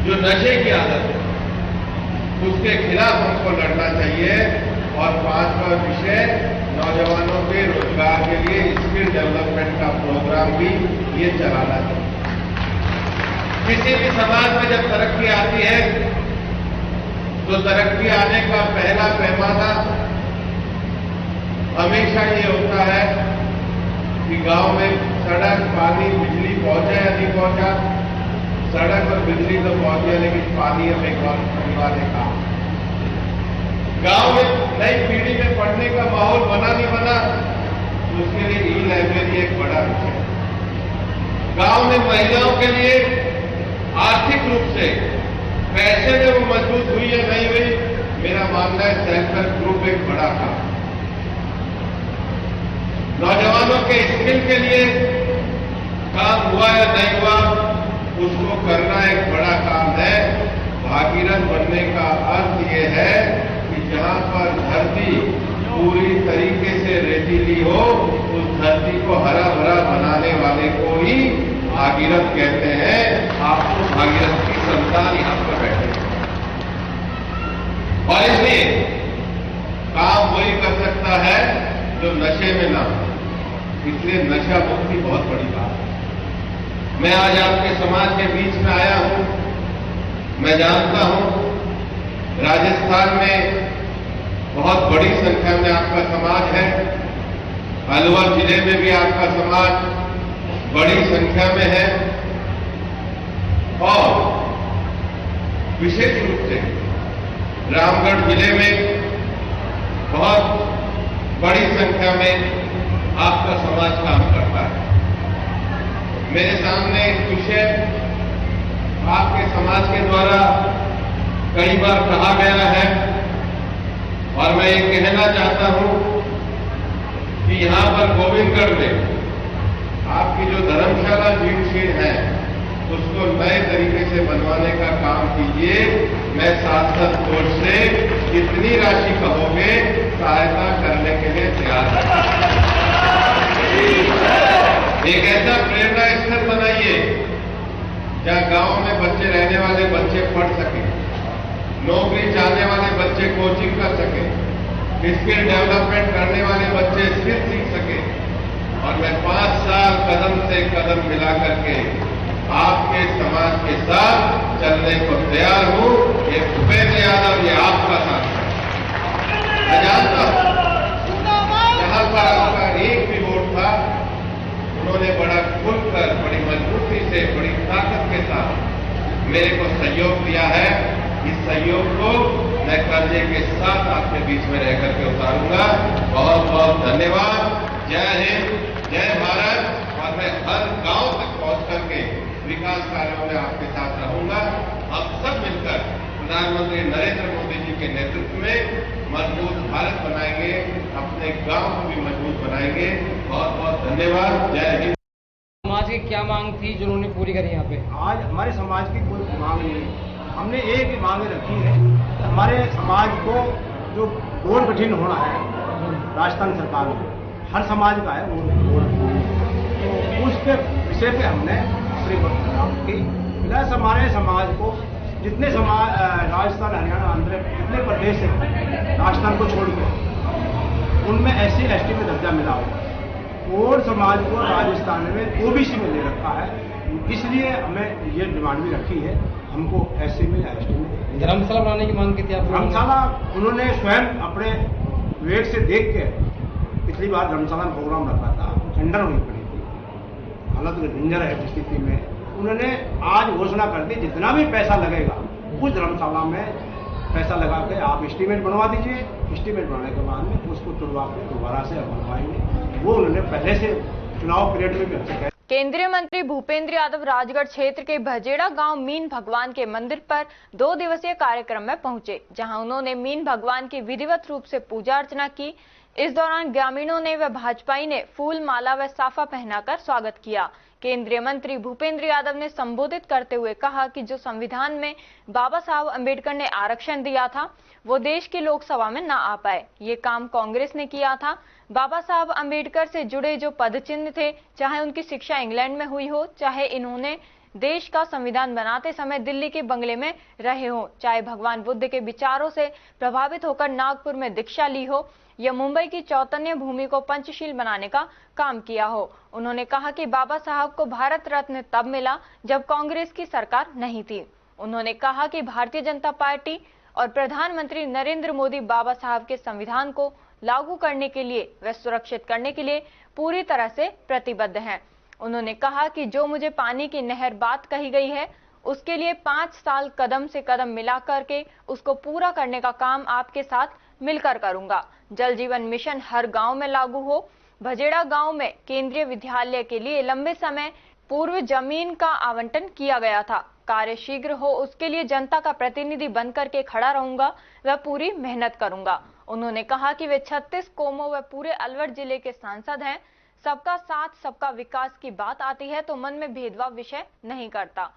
जो नशे की आदत है उसके खिलाफ हमको लड़ना चाहिए। और 5वां विषय, नौजवानों के रोजगार के लिए स्किल डेवलपमेंट का प्रोग्राम भी ये चलाना चाहिए। किसी भी समाज में जब तरक्की आती है तो तरक्की आने का पहला पैमाना हमेशा ये होता है कि गांव में सड़क, पानी, बिजली पहुंचा या नहीं पहुंचा, सड़क और बिजली तो पहुंचे, लेकिन पानी और परिवार ने कहा। गांव में नई पीढ़ी में पढ़ने का माहौल बना नहीं बना, तो उसके लिए ई लाइब्रेरी एक बड़ा विषय। गांव में महिलाओं के लिए आर्थिक रूप से पैसे में वो मजबूत हुई या नहीं हुई, मेरा मानना है सेल्फ हेल्प ग्रुप एक बड़ा काम। नौजवानों के स्किल के लिए काम हुआ या नहीं हुआ, उसको करना एक बड़ा काम है। भागीरथ बनने का अर्थ ये है कि जहां पर धरती पूरी तरीके से रेतीली हो, उस धरती को हरा भरा बनाने वाले को ही भागीरथ कहते हैं। आपको भागीरथ की संतान यहां पर बैठे और इसलिए काम वही कर सकता है जो नशे में ना हो, इसलिए नशा मुक्ति बहुत बड़ी बात है। मैं आज आपके समाज के बीच में आया हूं। मैं जानता हूं राजस्थान में बहुत बड़ी संख्या में आपका समाज है, अलवर जिले में भी आपका समाज बड़ी संख्या में है और विशेष रूप से रामगढ़ जिले में बहुत बड़ी संख्या में आपका समाज काम करता है। मेरे सामने एक विषय आपके समाज के द्वारा कई बार कहा गया है और मैं ये कहना चाहता हूं कि यहां पर गोविंदगढ़ में आपकी जो धर्मशाला जीवशील है उसको नए तरीके से बनवाने का काम कीजिए। मैं सांसद कोष से जितनी राशि कहोगे सहायता करने के लिए तैयार हूं। एक ऐसा प्रेरणा स्थल बनाइए जहां गांव में बच्चे रहने वाले बच्चे पढ़ सके, नौकरी चाहने वाले बच्चे कोचिंग कर सके, स्किल डेवलपमेंट करने वाले बच्चे स्किल सीख सके। और मैं 5 साल कदम से कदम मिला करके आपके समाज के साथ चलने को तैयार हूं। ये भूपेंद्र यादव, ये आपका साथ है। मैं जानता हूं जहां पर आपका एक भी वोट था, उन्होंने बड़ा खुलकर, बड़ी मजबूती से, बड़ी ताकत के साथ मेरे को सहयोग दिया है। इस सहयोग को मैं कर्जे के साथ आपके बीच में रह करके उतारूंगा। बहुत बहुत धन्यवाद। जय हिंद, जय भारत। और मैं हर गांव तक पहुंच करके विकास कार्यों में आपके साथ रहूंगा। हम सब मिलकर प्रधानमंत्री नरेंद्र मोदी जी के नेतृत्व में मजबूत भारत बनाएंगे, अपने गांव को भी मजबूत बनाएंगे। बहुत बहुत धन्यवाद। जय हिंद। समाज की क्या मांग थी जो उन्होंने पूरी करी यहाँ पे? आज हमारे समाज की कोई मांग नहीं है, हमने एक ही मांग रखी है। हमारे समाज को जो वोट गठन होना है राजस्थान सरकार में, हर समाज का है वोट, तो उसके विषय पे हमने अपनी बात की। प्लस हमारे समाज को जितने समाज राजस्थान, हरियाणा, आंध्र, जितने प्रदेश है राजस्थान को छोड़कर, उनमें SC ST में दर्जा मिला हुआ और समाज को राजस्थान में OBC में ले रखा है। इसलिए हमें ये डिमांड भी रखी है, हमको SC में या ST में धर्मशाला बनाने की मांग की थी आप? धर्मशाला उन्होंने स्वयं अपने विवेक से देख के, पिछली बार धर्मशाला में प्रोग्राम रखा था, खंडन होनी पड़ी थी, हालत डेंजर है स्थिति में। उन्होंने आज घोषणा कर दी जितना भी पैसा लगेगा उस धर्मशाला में पैसा लगा के आप एस्टीमेट बनवा दीजिए। एस्टीमेट बनाने के बाद में उसको तुड़वा के दोबारा से बनवाएंगे। वो उन्होंने पहले से चुनाव पीरियड में भी अच्छे कहा। केंद्रीय मंत्री भूपेंद्र यादव राजगढ़ क्षेत्र के भजेड़ा गांव मीन भगवान के मंदिर पर 2 दिवसीय कार्यक्रम में पहुंचे, जहां उन्होंने मीन भगवान की विधिवत रूप से पूजा अर्चना की। इस दौरान ग्रामीणों ने व भाजपाई ने फूल माला व साफा पहनाकर स्वागत किया। केंद्रीय मंत्री भूपेंद्र यादव ने संबोधित करते हुए कहा कि जो संविधान में बाबा साहब अंबेडकर ने आरक्षण दिया था वो देश की लोकसभा में ना आ पाए, ये काम कांग्रेस ने किया था। बाबा साहब अंबेडकर से जुड़े जो पदचिन्ह थे, चाहे उनकी शिक्षा इंग्लैंड में हुई हो, चाहे इन्होंने देश का संविधान बनाते समय दिल्ली के बंगले में रहे हो, चाहे भगवान बुद्ध के विचारों से प्रभावित होकर नागपुर में दीक्षा ली हो या मुंबई की चौतन्य भूमि को पंचशील बनाने का काम किया हो। उन्होंने कहा कि बाबा साहब को भारत रत्न तब मिला जब कांग्रेस की सरकार नहीं थी। उन्होंने कहा कि भारतीय जनता पार्टी और प्रधानमंत्री नरेंद्र मोदी बाबा साहब के संविधान को लागू करने के लिए व सुरक्षित करने के लिए पूरी तरह से प्रतिबद्ध हैं। उन्होंने कहा कि जो मुझे पानी की नहर बात कही गई है उसके लिए 5 साल कदम से कदम मिला करके उसको पूरा करने का काम आपके साथ मिलकर करूंगा। जल जीवन मिशन हर गांव में लागू हो। भजेड़ा गांव में केंद्रीय विद्यालय के लिए लंबे समय पूर्व जमीन का आवंटन किया गया था। कार्य शीघ्र हो उसके लिए जनता का प्रतिनिधि बनकर के खड़ा रहूंगा व पूरी मेहनत करूंगा। उन्होंने कहा कि वे 36 कोमों व पूरे अलवर जिले के सांसद हैं। सबका साथ सबका विकास की बात आती है तो मन में भेदभाव विषय नहीं करता।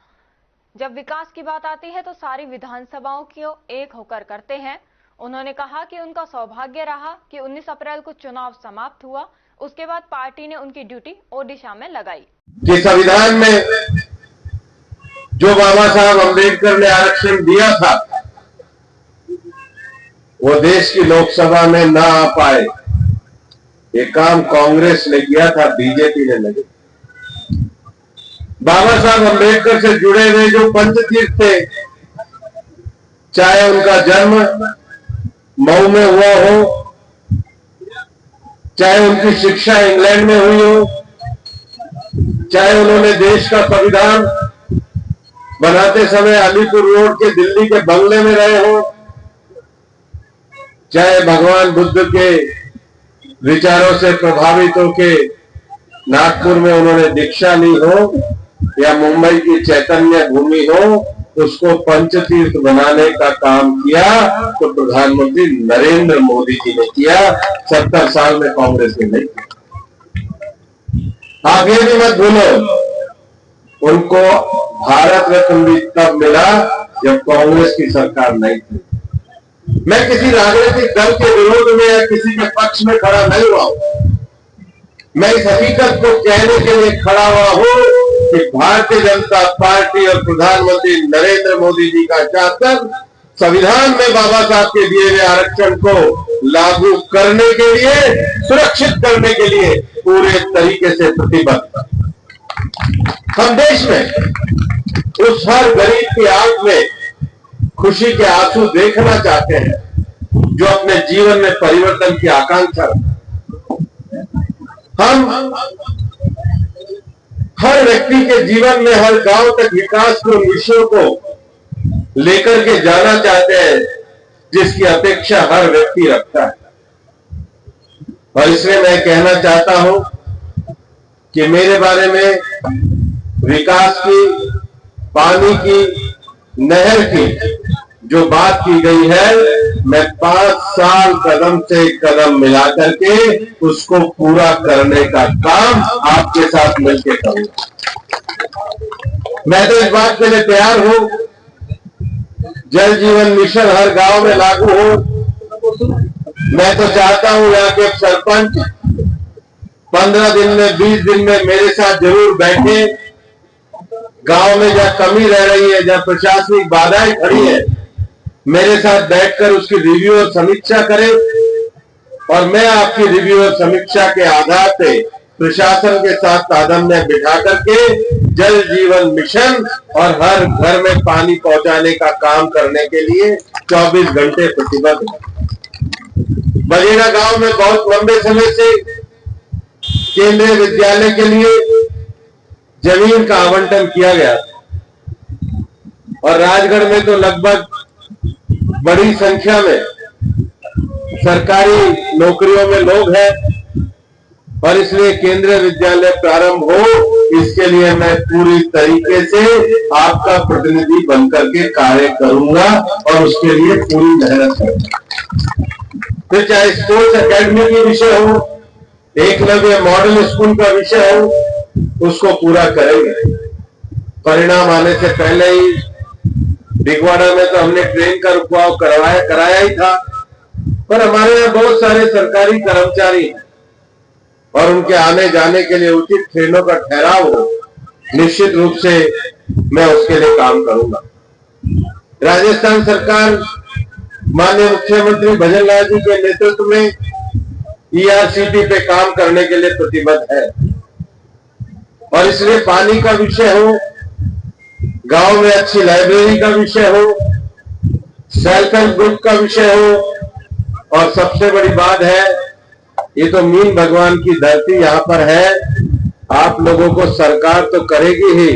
जब विकास की बात आती है तो सारी विधानसभाओं को एक होकर करते हैं। उन्होंने कहा कि उनका सौभाग्य रहा कि 19 अप्रैल को चुनाव समाप्त हुआ, उसके बाद पार्टी ने उनकी ड्यूटी ओडिशा में लगाई। कि संविधान में जो बाबा साहब अम्बेडकर ने आरक्षण दिया था वो देश की लोकसभा में ना आ पाए। ये काम कांग्रेस ने किया था, बीजेपी ने नहीं। बाबा साहब अम्बेडकर से जुड़े हुए जो पंचतीर्थ थे, चाहे उनका जन्म मऊ में हुआ हो, चाहे उनकी शिक्षा इंग्लैंड में हुई हो, चाहे उन्होंने देश का संविधान बनाते समय अलीपुर रोड के दिल्ली के बंगले में रहे हो, चाहे भगवान बुद्ध के विचारों से प्रभावित होकर नागपुर में उन्होंने दीक्षा ली हो, या मुंबई की चैतन्य भूमि हो, उसको पंचतीर्थ बनाने का काम किया तो प्रधानमंत्री नरेंद्र मोदी जी ने किया। 70 साल में कांग्रेस ने नहीं किया। आप ये भी मत भूलो, उनको भारत रत्न भी तब मिला जब कांग्रेस की सरकार नहीं थी। मैं किसी राजनीतिक दल के विरोध में या किसी के पक्ष में खड़ा नहीं हुआ हूं। मैं इस हकीकत को कहने के लिए खड़ा हुआ हूं कि भारतीय जनता पार्टी और प्रधानमंत्री नरेंद्र मोदी जी का शासन संविधान में बाबा साहब के दिए हुए आरक्षण को लागू करने के लिए, सुरक्षित करने के लिए पूरे तरीके से प्रतिबद्ध। हम देश में उस हर गरीब की आंख में खुशी के आंसू देखना चाहते हैं जो अपने जीवन में परिवर्तन की आकांक्षा रखते हैं। हम हर व्यक्ति के जीवन में हर गांव तक विकास के विषयों को लेकर के जाना चाहते हैं जिसकी अपेक्षा हर व्यक्ति रखता है। और इसलिए मैं कहना चाहता हूं कि मेरे बारे में विकास की, पानी की, नहर की जो बात की गई है, मैं 5 साल कदम से कदम मिला करके उसको पूरा करने का काम आपके साथ मिलकर करूंगा। मैं तो इस बात के लिए तैयार हूं, जल जीवन मिशन हर गांव में लागू हो। मैं तो चाहता हूं यहाँ के सरपंच 15 दिन में, 20 दिन में मेरे साथ जरूर बैठे। गांव में जहां कमी रह रही है, जहां प्रशासनिक बाधाएं खड़ी है, मेरे साथ बैठकर उसकी रिव्यू और समीक्षा करें और मैं आपकी रिव्यू और समीक्षा के आधार पे प्रशासन के साथ तालमेल बिठा करके जल जीवन मिशन और हर घर में पानी पहुंचाने का काम करने के लिए 24 घंटे प्रतिबद्ध है। बजेड़ा गांव में बहुत लंबे समय से केंद्रीय विद्यालय के लिए जमीन का आवंटन किया गया था और राजगढ़ में तो लगभग बड़ी संख्या में सरकारी नौकरियों में लोग हैं और इसलिए केंद्रीय विद्यालय प्रारंभ हो, इसके लिए मैं पूरी तरीके से आपका प्रतिनिधि बनकर के कार्य करूंगा और उसके लिए पूरी मेहनत करूंगा। फिर चाहे स्पोर्ट्स एकेडमी के विषय हो, एकलव्य मॉडल स्कूल का विषय हो, उसको पूरा करेंगे। परिणाम आने से पहले ही दिगवाड़ा में तो हमने ट्रेन का रुकवाव कराया ही था, पर हमारे यहाँ बहुत सारे सरकारी कर्मचारी हैं और उनके आने जाने के लिए उचित ट्रेनों का ठहराव हो, निश्चित रूप से मैं उसके लिए काम करूंगा। राजस्थान सरकार माननीय मुख्यमंत्री भजन लाल जी के नेतृत्व में ERCT पे काम करने के लिए प्रतिबद्ध है और इसलिए पानी का विषय हो, गांव में अच्छी लाइब्रेरी का विषय हो, सेल्फ हेल्प ग्रुप का विषय हो और सबसे बड़ी बात है, ये तो मीन भगवान की धरती यहाँ पर है। आप लोगों को सरकार तो करेगी ही,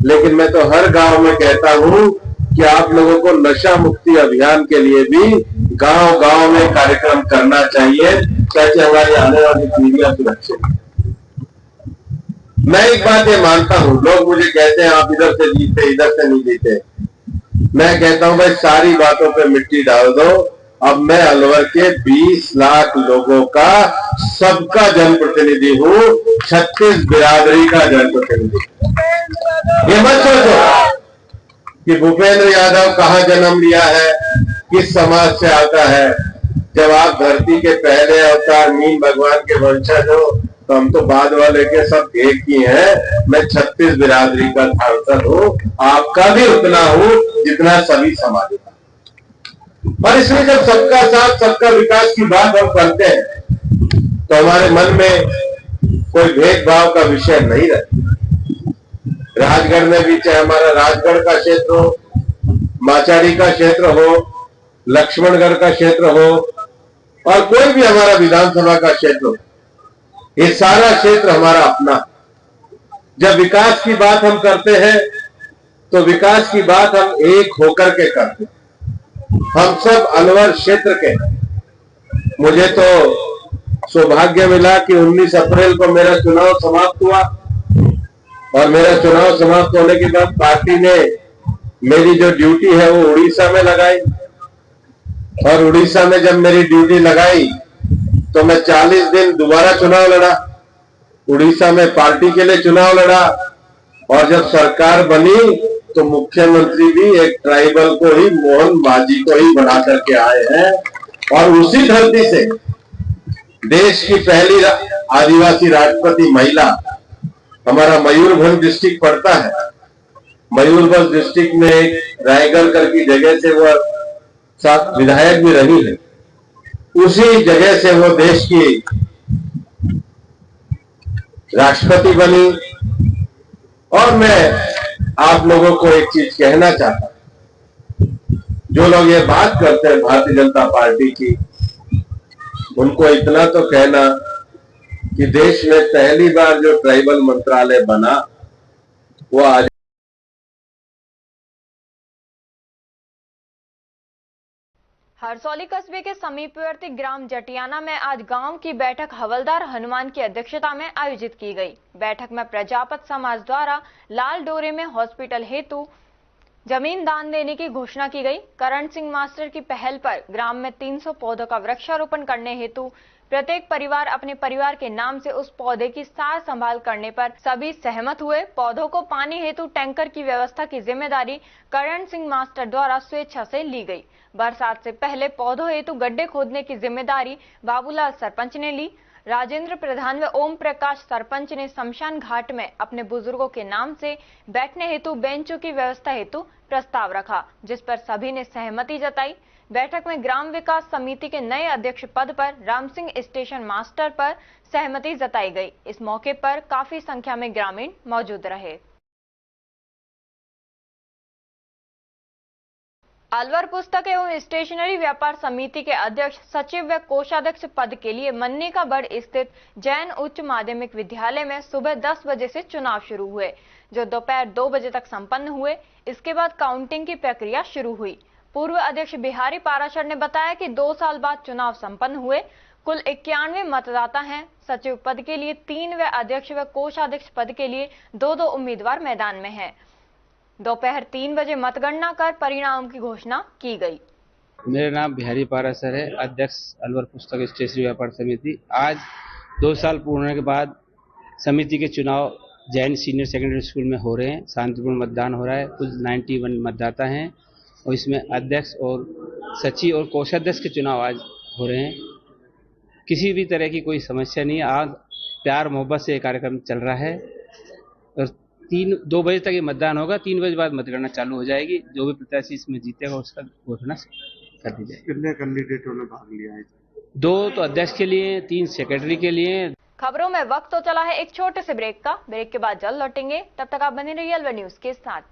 लेकिन मैं तो हर गांव में कहता हूं कि आप लोगों को नशा मुक्ति अभियान के लिए भी गांव गांव में कार्यक्रम करना चाहिए ताकि हमारी आने वाली पीढ़ियां सुरक्षित। मैं एक बात ये मानता हूं, लोग मुझे कहते हैं आप इधर से जीते इधर से नहीं जीते। मैं कहता हूं भाई सारी बातों पे मिट्टी डाल दो। अब मैं अलवर के 20 लाख लोगों का सबका जनप्रतिनिधि हूं, 36 बिरादरी का जनप्रतिनिधि। ये मत सोचो कि भूपेंद्र यादव कहाँ जन्म लिया है, किस समाज से आता है। जब आप धरती के पहले अवतार मीन भगवान के वंशज हो तो हम तो बाद वाले के सब एक ही हैं। मैं 36 बिरादरी का सांसद हूँ, आपका भी उतना हूँ जितना सभी समाज का। और इसलिए जब सबका साथ सबका विकास की बात हम करते हैं तो हमारे मन में कोई भेदभाव का विषय नहीं रहता। राजगढ़ में भी चाहे हमारा राजगढ़ का क्षेत्र हो, माचारी का क्षेत्र हो, लक्ष्मणगढ़ का क्षेत्र हो और कोई भी हमारा विधानसभा का क्षेत्र हो, ये सारा क्षेत्र हमारा अपना। जब विकास की बात हम करते हैं तो विकास की बात हम एक होकर के करते हैं। हम सब अलवर क्षेत्र के। मुझे तो सौभाग्य मिला कि 19 अप्रैल को मेरा चुनाव समाप्त हुआ और मेरा चुनाव समाप्त होने के बाद पार्टी ने मेरी जो ड्यूटी है वो उड़ीसा में लगाई। और उड़ीसा में जब मेरी ड्यूटी लगाई तो मैं 40 दिन दोबारा चुनाव लड़ा, उड़ीसा में पार्टी के लिए चुनाव लड़ा। और जब सरकार बनी तो मुख्यमंत्री भी एक ट्राइबल को ही, मोहन मांझी को ही बना करके आए हैं। और उसी धरती से देश की पहली आदिवासी राष्ट्रपति महिला, हमारा मयूरभंज डिस्ट्रिक्ट पड़ता है, मयूरभंज डिस्ट्रिक्ट में एक रायगढ़ करके जगह से वो साथ विधायक भी रही है, उसी जगह से वो देश की राष्ट्रपति बनी। और मैं आप लोगों को एक चीज कहना चाहता हूं, जो लोग ये बात करते हैं भारतीय जनता पार्टी की, उनको इतना तो कहना कि देश में पहली बार जो ट्राइबल मंत्रालय बना वो आज हरसौली कस्बे के समीपवर्ती ग्राम जटियाना में आज गांव की बैठक हवलदार हनुमान की अध्यक्षता में आयोजित की गई। बैठक में प्रजापत समाज द्वारा लाल डोरे में हॉस्पिटल हेतु जमीन दान देने की घोषणा की गई। करण सिंह मास्टर की पहल पर ग्राम में 300 पौधों का वृक्षारोपण करने हेतु प्रत्येक परिवार अपने परिवार के नाम से उस पौधे की सार संभाल करने पर सभी सहमत हुए। पौधों को पानी हेतु टैंकर की व्यवस्था की जिम्मेदारी करण सिंह मास्टर द्वारा स्वेच्छा से ली गई। बरसात से पहले पौधों हेतु गड्ढे खोदने की जिम्मेदारी बाबूलाल सरपंच ने ली। राजेंद्र प्रधान व ओम प्रकाश सरपंच ने शमशान घाट में अपने बुजुर्गों के नाम से बैठने हेतु बेंचों की व्यवस्था हेतु प्रस्ताव रखा, जिस पर सभी ने सहमति जताई। बैठक में ग्राम विकास समिति के नए अध्यक्ष पद पर राम सिंह स्टेशन मास्टर पर सहमति जताई गई। इस मौके पर काफी संख्या में ग्रामीण मौजूद रहे। अलवर पुस्तक एवं स्टेशनरी व्यापार समिति के अध्यक्ष सचिव व कोषाध्यक्ष पद के लिए मन्नीकाबड़ स्थित जैन उच्च माध्यमिक विद्यालय में सुबह 10 बजे से चुनाव शुरू हुए, जो दोपहर 2 बजे तक संपन्न हुए। इसके बाद काउंटिंग की प्रक्रिया शुरू हुई। पूर्व अध्यक्ष बिहारी पाराशर ने बताया कि 2 साल बाद चुनाव संपन्न हुए। कुल 91 मतदाता हैं। सचिव पद के लिए 3 व अध्यक्ष व कोषाध्यक्ष पद के लिए 2-2 उम्मीदवार मैदान में हैं। दोपहर 3 बजे मतगणना कर परिणाम की घोषणा की गई। मेरा नाम बिहारी पाराशर है, अध्यक्ष अलवर पुस्तक स्टेशनरी व्यापार समिति। आज 2 साल पूर्ण होने के बाद समिति के चुनाव जैन सीनियर सेकेंडरी स्कूल में हो रहे हैं। शांतिपूर्ण मतदान हो रहा है। कुल 91 मतदाता हैं और इसमें अध्यक्ष और सचिव और कोषाध्यक्ष के चुनाव आज हो रहे हैं। किसी भी तरह की कोई समस्या नहीं है। आज प्यार मोहब्बत से कार्यक्रम चल रहा है और 2 बजे तक ये मतदान होगा। 3 बजे बाद मतगणना चालू हो जाएगी। जो भी प्रत्याशी इसमें जीतेगा उसका घोषणा कर दी जाएगी। कितने कैंडिडेटों ने भाग लिया है? 2 तो अध्यक्ष के लिए, 3 सेक्रेटरी के लिए। खबरों में वक्त तो चला है एक छोटे से ब्रेक का। ब्रेक के बाद जल्द लौटेंगे, तब तक आप बने रहिए अलवर न्यूज के साथ।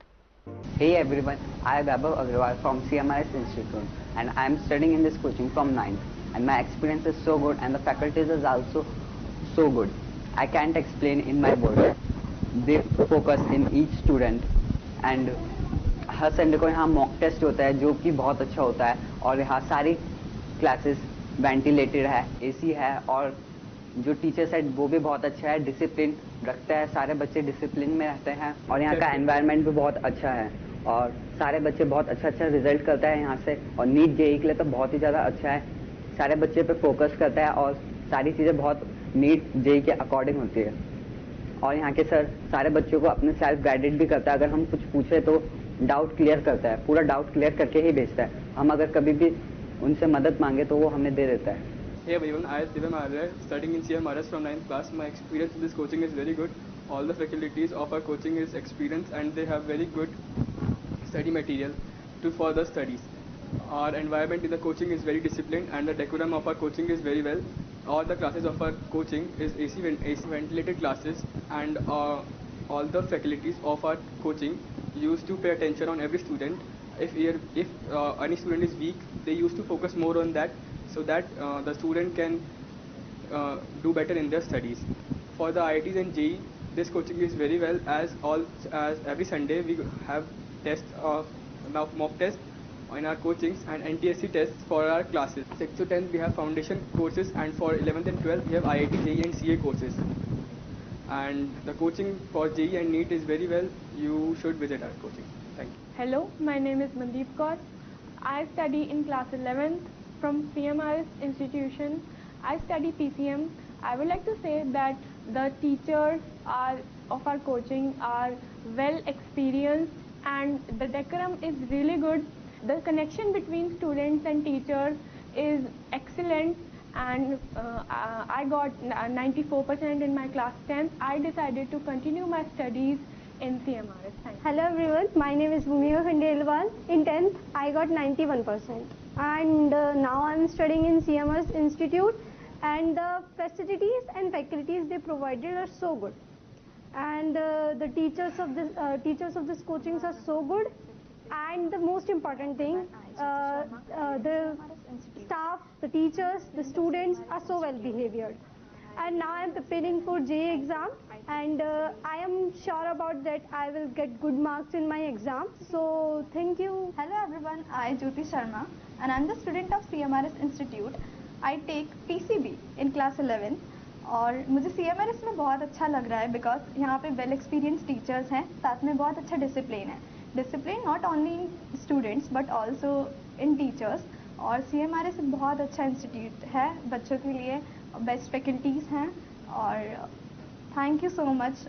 Hey everyone, I am Vaibhav Agrawal from CMRS Institute and I am studying in this coaching from 9th and my experience is so good and the faculties is also so good. I can't explain in my words. They focus in each student and her Sunday को यहाँ mock test होता है जो कि बहुत अच्छा होता है, और यहाँ सारी क्लासेस वेंटिलेटेड है, एसी है, और जो टीचर्स है वो भी बहुत अच्छा है, डिसिप्लिन रखता है, सारे बच्चे डिसिप्लिन में रहते हैं, और यहाँ का एनवायरनमेंट भी बहुत अच्छा है, और सारे बच्चे बहुत अच्छा रिजल्ट करते हैं यहाँ से, और नीट जेईई के लिए तो बहुत ही ज़्यादा अच्छा है, सारे बच्चे पे फोकस करता है और सारी चीज़ें बहुत नीट जेईई के अकॉर्डिंग होती है। और यहाँ के सर सारे बच्चों को अपने सेल्फ गाइडेड भी करता है, अगर हम कुछ पूछे तो डाउट क्लियर करता है, पूरा डाउट क्लियर करके ही भेजता है, हम अगर कभी भी उनसे मदद मांगे तो वो हमें दे देता है। Hey everyone, I am Divam Arya, studying in CMRS from 9th class. My experience in this coaching is very good. All the faculties of our coaching is experienced and they have very good study material to further studies. Our environment in the coaching is very disciplined and the decorum of our coaching is very well. All the classes of our coaching is AC ventilated classes, and all the faculties of our coaching used to pay attention on every student. If any student is weak, they used to focus more on that, so that the student can do better in their studies. For the IITs and JEE, this coaching is very well, as every Sunday we have tests of mock tests in our coachings and NTSC tests for our classes. 6th to 10th we have foundation courses, and for 11th and 12th we have IIT, JEE and CA courses. And the coaching for JEE and NEET is very well. You should visit our coaching. Thank you. Hello, my name is Mandeep Kaur. I study in class 11th from CMRS institution. I study PCM. I would like to say that the teachers of our coaching are well experienced and the decorum is really good. The connection between students and teachers is excellent, and I got 94% in my class 10th. I decided to continue my studies in CMRS. Thanks. Hello everyone, my name is Bhumika Khandelwal. In 10th, I got 91%. And now I am studying in CMRS Institute, and the facilities and faculties they provided are so good. And the teachers of this coaching are so good. And the most important thing, the staff, the teachers, the students are so well behaved. And now I am preparing for JEE exam, and I am sure about that I will get good marks in my exam. So thank you. Hello everyone, I am Jyoti Sharma and I am the student of CMRS Institute. I take PCB in class 11 और मुझे CMRS में बहुत अच्छा लग रहा है because यहाँ पे वेल एक्सपीरियंस टीचर्स हैं, साथ में बहुत अच्छा डिसिप्लिन है. Discipline not only in students but also in teachers. और CMRS बहुत अच्छा इंस्टीट्यूट है बच्चों के लिए, बेस्ट फैकल्टीज़ हैं. और thank you so much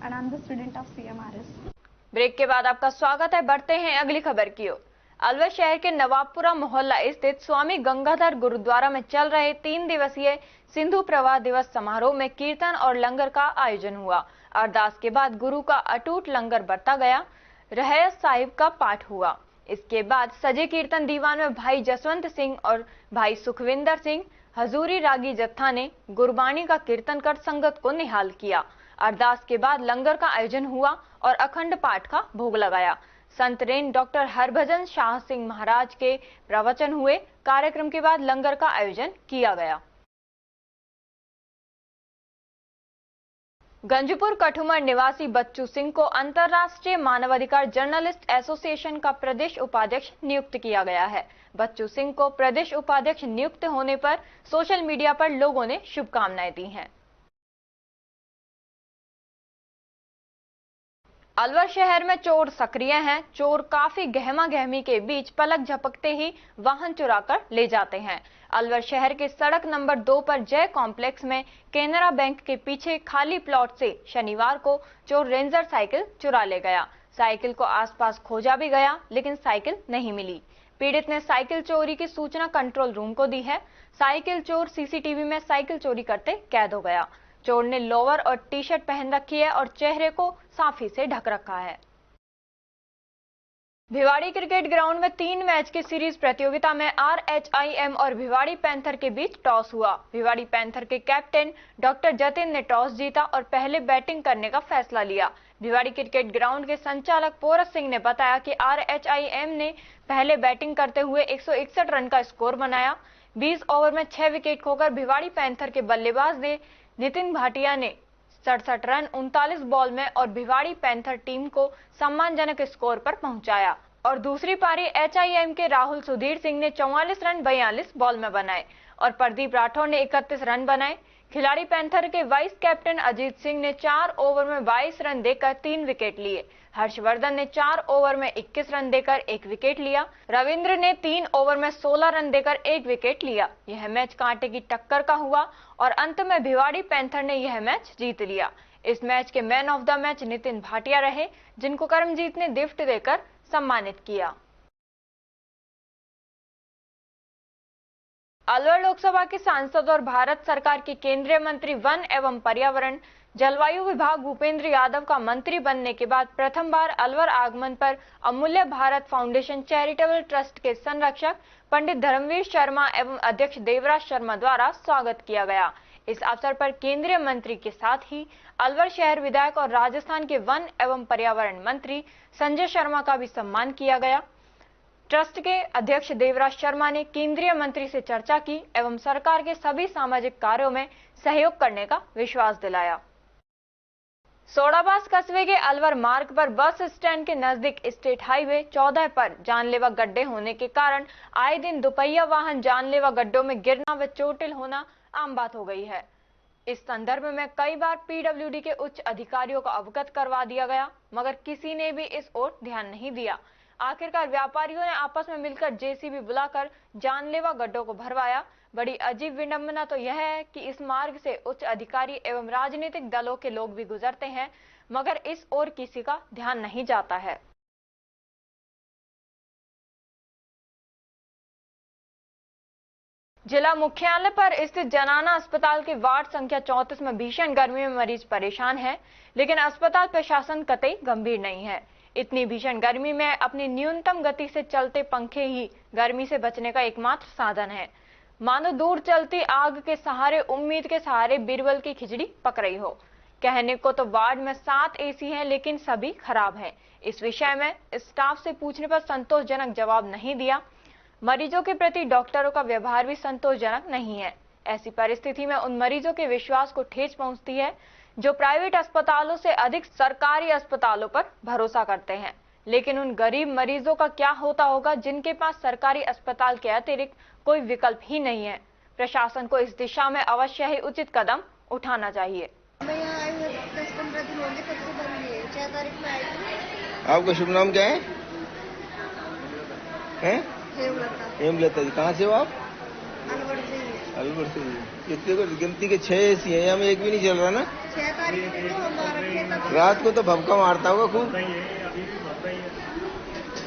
and I am the student of CMRS. Break के बाद आपका स्वागत है. बढ़ते हैं अगली खबर की ओर. अलवर शहर के नवाबपुरा मोहल्ला स्थित स्वामी गंगाधर गुरुद्वारा में चल रहे 3 दिवसीय सिंधु प्रवाह दिवस समारोह में कीर्तन और लंगर का आयोजन हुआ. अरदास के बाद गुरु का अटूट लंगर बरता गया. रहयत साहिब का पाठ हुआ. इसके बाद सजे कीर्तन दीवान में भाई जसवंत सिंह और भाई सुखविंदर सिंह हजूरी रागी जत्था ने गुरबाणी का कीर्तन कर संगत को निहाल किया. अरदास के बाद लंगर का आयोजन हुआ और अखंड पाठ का भोग लगाया. संत रेन डॉक्टर हरभजन शाह सिंह महाराज के प्रवचन हुए. कार्यक्रम के बाद लंगर का आयोजन किया गया. गंजपुर कठुमर निवासी बच्चू सिंह को अंतर्राष्ट्रीय मानवाधिकार जर्नलिस्ट एसोसिएशन का प्रदेश उपाध्यक्ष नियुक्त किया गया है. बच्चू सिंह को प्रदेश उपाध्यक्ष नियुक्त होने पर सोशल मीडिया पर लोगों ने शुभकामनाएं दी हैं. अलवर शहर में चोर सक्रिय हैं. चोर काफी गहमा गहमी के बीच पलक झपकते ही वाहन चुराकर ले जाते हैं. अलवर शहर के सड़क नंबर 2 पर जय कॉम्प्लेक्स में केनरा बैंक के पीछे खाली प्लॉट से शनिवार को चोर रेंजर साइकिल चुरा ले गया. साइकिल को आसपास खोजा भी गया लेकिन साइकिल नहीं मिली. पीड़ित ने साइकिल चोरी की सूचना कंट्रोल रूम को दी है. साइकिल चोर सीसीटीवी में साइकिल चोरी करते कैद हो गया. चोर ने लोअर और टी शर्ट पहन रखी है और चेहरे को साफी से ढक रखा है. भिवाड़ी क्रिकेट ग्राउंड में 3 मैच की सीरीज प्रतियोगिता में RHIM और भिवाड़ी पैंथर के बीच टॉस हुआ. भिवाड़ी पैंथर के कैप्टन डॉक्टर जतिन ने टॉस जीता और पहले बैटिंग करने का फैसला लिया. भिवाड़ी क्रिकेट ग्राउंड के संचालक पोरस सिंह ने बताया कि RHIM ने पहले बैटिंग करते हुए 161 रन का स्कोर बनाया. 20 ओवर में 6 विकेट खोकर भिवाड़ी पैंथर के बल्लेबाज ने नितिन भाटिया ने 67 रन 39 बॉल में और भिवाड़ी पैंथर टीम को सम्मानजनक स्कोर पर पहुंचाया। और दूसरी पारी HIM के राहुल सुधीर सिंह ने 44 रन 42 बॉल में बनाए और प्रदीप राठौर ने 31 रन बनाए। खिलाड़ी पैंथर के वाइस कैप्टन अजीत सिंह ने 4 ओवर में 22 रन देकर 3 विकेट लिए। हर्षवर्धन ने 4 ओवर में 21 रन देकर 1 विकेट लिया। रविंद्र ने 3 ओवर में 16 रन देकर 1 विकेट लिया। यह मैच कांटे की टक्कर का हुआ और अंत में भिवाड़ी पैंथर ने यह मैच जीत लिया। इस मैच के man of the match Nitin Bhatia रहे, जिनको करमजीत ने गिफ्ट देकर सम्मानित किया। अलवर लोकसभा के सांसद और भारत सरकार के केंद्रीय मंत्री वन एवं पर्यावरण जलवायु विभाग भूपेंद्र यादव का मंत्री बनने के बाद प्रथम बार अलवर आगमन पर अमूल्य भारत फाउंडेशन चैरिटेबल ट्रस्ट के संरक्षक पंडित धर्मवीर शर्मा एवं अध्यक्ष देवराज शर्मा द्वारा स्वागत किया गया। इस अवसर पर केंद्रीय मंत्री के साथ ही अलवर शहर विधायक और राजस्थान के वन एवं पर्यावरण मंत्री संजय शर्मा का भी सम्मान किया गया। ट्रस्ट के अध्यक्ष देवराज शर्मा ने केंद्रीय मंत्री से चर्चा की एवं सरकार के सभी सामाजिक कार्यों में सहयोग करने का विश्वास दिलाया। सोडाबास कस्बे के अलवर मार्ग पर बस स्टैंड के नजदीक स्टेट हाईवे 14 पर जानलेवा गड्ढे होने के कारण आए दिन दुपहिया वाहन जानलेवा गड्ढों में गिरना व चोटिल होना आम बात हो गई है। इस संदर्भ में कई बार PWD के उच्च अधिकारियों को अवगत करवा दिया गया, मगर किसी ने भी इस ओर ध्यान नहीं दिया। आखिरकार व्यापारियों ने आपस में मिलकर JCB बुलाकर जानलेवा गड्ढों को भरवाया। बड़ी अजीब विडंबना तो यह है कि इस मार्ग से उच्च अधिकारी एवं राजनीतिक दलों के लोग भी गुजरते हैं, मगर इस ओर किसी का ध्यान नहीं जाता है। जिला मुख्यालय पर स्थित जनाना अस्पताल के वार्ड संख्या 34 में भीषण गर्मी में मरीज परेशान है, लेकिन अस्पताल प्रशासन कतई गंभीर नहीं है। इतनी भीषण गर्मी में अपनी न्यूनतम गति से चलते पंखे ही गर्मी से बचने का एकमात्र साधन है। मानो दूर चलती आग के सहारे उम्मीद के सहारे बीरबल की खिचड़ी पक रही हो। कहने को तो वार्ड में 7 AC हैं, लेकिन सभी खराब हैं। इस विषय में स्टाफ से पूछने पर संतोषजनक जवाब नहीं दिया। मरीजों के प्रति डॉक्टरों का व्यवहार भी संतोषजनक नहीं है। ऐसी परिस्थिति में उन मरीजों के विश्वास को ठेस पहुंचती है जो प्राइवेट अस्पतालों से अधिक सरकारी अस्पतालों पर भरोसा करते हैं। लेकिन उन गरीब मरीजों का क्या होता होगा जिनके पास सरकारी अस्पताल के अतिरिक्त कोई विकल्प ही नहीं है। प्रशासन को इस दिशा में अवश्य ही उचित कदम उठाना चाहिए। मैं यहाँ आई हूँ 10-15 दिन हो गए, कब से बन रही है। 6 तारीख में आई थी। आपका शुभ नाम क्या है? हेमलता जी। कहाँ से हो आप? अलवर से ही। अलवर से। कितने को गिनती के 6 AC है, यहाँ में एक भी नहीं चल रहा ना? 6 तारीख को तो हमारा खेत रात को तो भभका मारता होगा खूब।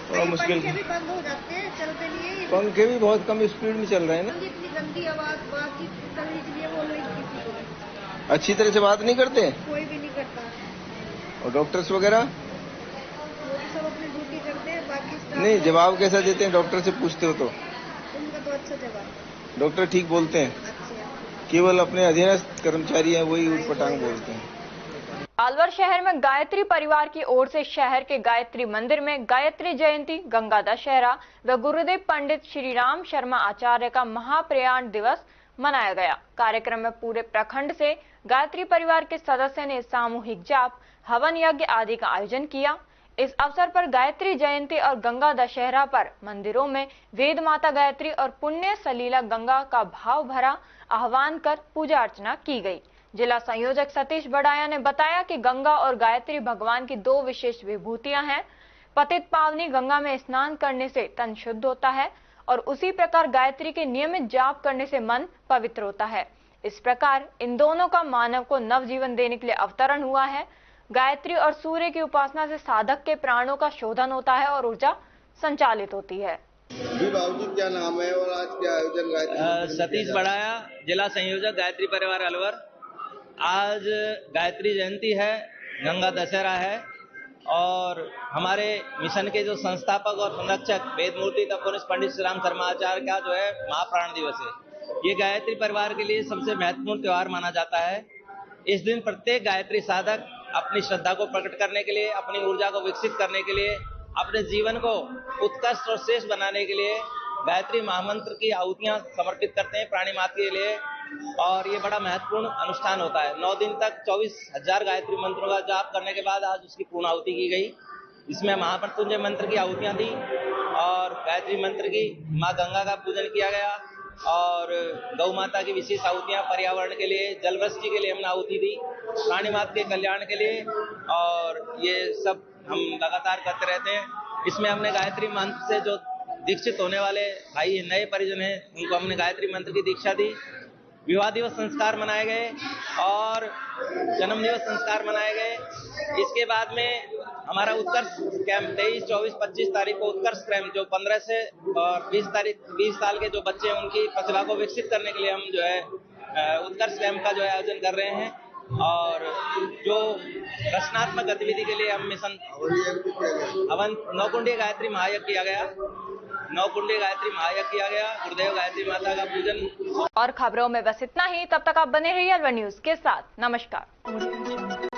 और मुश्किल पंखे भी बंद हो जाते हैं, चलते नहीं है। पंखे भी बहुत कम स्पीड में चल रहे हैं ना। इतनी गंदी आवाज, बातचीत करने के लिए वो लोग किसी को अच्छी तरह से बात नहीं करते, कोई भी नहीं करता। और डॉक्टर्स वगैरह वो तो सब अपनी ड्यूटी करते हैं, बाकी नहीं। जवाब कैसा देते हैं डॉक्टर से पूछते हो तो? उनका तो अच्छा जवाब। डॉक्टर ठीक बोलते हैं? अच्छा। केवल अपने अधीनस्थ कर्मचारी हैं वही उटपटांग बोलते हैं। अलवर शहर में गायत्री परिवार की ओर से शहर के गायत्री मंदिर में गायत्री जयंती, गंगा दशहरा व गुरुदेव पंडित श्री राम शर्मा आचार्य का महाप्रयाण दिवस मनाया गया। कार्यक्रम में पूरे प्रखंड से गायत्री परिवार के सदस्य ने सामूहिक जाप, हवन यज्ञ आदि का आयोजन किया। इस अवसर पर गायत्री जयंती और गंगा दशहरा पर मंदिरों में वेद माता गायत्री और पुण्य सलीला गंगा का भाव भरा आह्वान कर पूजा अर्चना की गई। जिला संयोजक सतीश बड़ाया ने बताया कि गंगा और गायत्री भगवान की 2 विशेष विभूतियां हैं। पतित पावनी गंगा में स्नान करने से तन शुद्ध होता है और उसी प्रकार गायत्री के नियमित जाप करने से मन पवित्र होता है। इस प्रकार इन दोनों का मानव को नवजीवन देने के लिए अवतरण हुआ है। गायत्री और सूर्य की उपासना से साधक के प्राणों का शोधन होता है और ऊर्जा संचालित होती है। जी बाबूजी, क्या नाम है और आज क्या आयोजन? गायत्री सतीश बड़ाया, जिला संयोजक गायत्री परिवार अलवर। आज गायत्री जयंती है, गंगा दशहरा है और हमारे मिशन के जो संस्थापक और संरक्षक वेदमूर्ति तपोनिष्ठ पंडित श्री राम शर्मा आचार्य का जो है महाप्राण दिवस है। ये गायत्री परिवार के लिए सबसे महत्वपूर्ण त्योहार माना जाता है। इस दिन प्रत्येक गायत्री साधक अपनी श्रद्धा को प्रकट करने के लिए, अपनी ऊर्जा को विकसित करने के लिए, अपने जीवन को उत्कृष्ट और श्रेष्ठ बनाने के लिए गायत्री महामंत्र की आहुतियां समर्पित करते हैं। प्राणी मात्र के लिए और ये बड़ा महत्वपूर्ण अनुष्ठान होता है। 9 दिन तक 24,000 गायत्री मंत्रों का जाप करने के बाद आज उसकी पूर्णाहुति की गई। इसमें महामृत्युंजय मंत्र की आहुतियां दी और गायत्री मंत्र की माँ गंगा का पूजन किया गया और गौ माता की विशेष आहुतियां पर्यावरण के लिए, जलवृष्टि के लिए हमने आहुति दी, प्राणी मात्र के कल्याण के लिए, और ये सब हम लगातार करते रहते हैं। इसमें हमने गायत्री मंत्र से जो दीक्षित होने वाले भाई नए परिजन हैं उनको हमने गायत्री मंत्र की दीक्षा दी। विवाह दिवस संस्कार मनाए गए और जन्म दिवस संस्कार मनाए गए। इसके बाद में हमारा उत्कर्ष कैंप 23, 24, 25 तारीख को उत्कर्ष कैंप जो 15 से और 20 साल के जो बच्चे हैं उनकी प्रतिभा को विकसित करने के लिए हम जो है उत्कर्ष कैंप का जो है आयोजन कर रहे हैं। और जो रचनात्मक गतिविधि के लिए हम मिशन हवन 9 कुंडीय गायत्री महायज्ञ किया गया। 9 कुंडीय गायत्री महायज्ञ किया गया, गुरुदेव गायत्री माता का पूजन। और खबरों में बस इतना ही। तब तक आप बने रहिए अलवर न्यूज के साथ। नमस्कार।